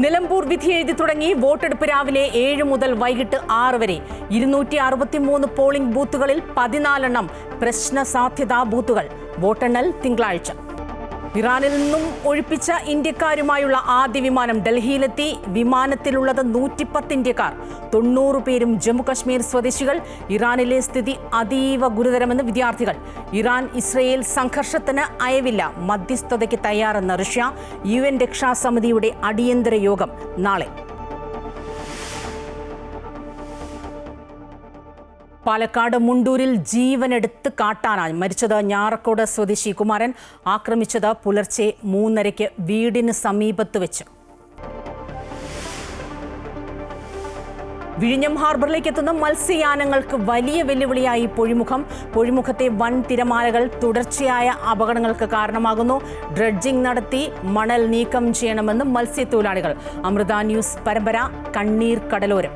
നിലമ്പൂർ വിധി എഴുതി തുടങ്ങി. വോട്ടെടുപ്പ് രാവിലെ 7 മുതൽ വൈകിട്ട് 6 വരെ. 263 പോളിംഗ് ബൂത്തുകളിൽ 14 പ്രശ്ന സാധ്യതാ ബൂത്തുകൾ. വോട്ടെണ്ണൽ തിങ്കളാഴ്ച. ഇറാനിൽ നിന്നും ഒഴിപ്പിച്ച ഇന്ത്യക്കാരുമായുള്ള ആദ്യ വിമാനം ഡൽഹിയിലെത്തി. വിമാനത്തിലുള്ളത് 110 ഇന്ത്യക്കാർ. 90 പേരും ജമ്മുകശ്മീർ സ്വദേശികൾ. ഇറാനിലെ സ്ഥിതി അതീവ ഗുരുതരമെന്ന് വിദ്യാർത്ഥികൾ. ഇറാൻ ഇസ്രയേൽ സംഘർഷത്തിന് അയവില്ല. മധ്യസ്ഥതയ്ക്ക് തയ്യാറെന്ന് റഷ്യ. UN രക്ഷാസമിതിയുടെ അടിയന്തര യോഗം നാളെ. പാലക്കാട് മുണ്ടൂരിൽ ജീവനെടുത്ത് കാട്ടാന. മരിച്ചത് ഞാറക്കോട് സ്വദേശി കുമാരൻ. ആക്രമിച്ചത് പുലർച്ചെ 3:30 വീടിന് സമീപത്ത് വെച്ച്. വിഴിഞ്ഞം ഹാർബറിലേക്ക് എത്തുന്ന മത്സ്യയാനങ്ങൾക്ക് വലിയ വെല്ലുവിളിയായി പൊഴിമുഖം. പൊഴിമുഖത്തെ വൻ തിരമാലകൾ തുടർച്ചയായ അപകടങ്ങൾക്ക് കാരണമാകുന്നു. ഡ്രഡ്ജിംഗ് നടത്തി മണൽ നീക്കം ചെയ്യണമെന്ന് മത്സ്യത്തൊഴിലാളികൾ. അമൃത ന്യൂസ് പരമ്പര കണ്ണീർ കടലോരം.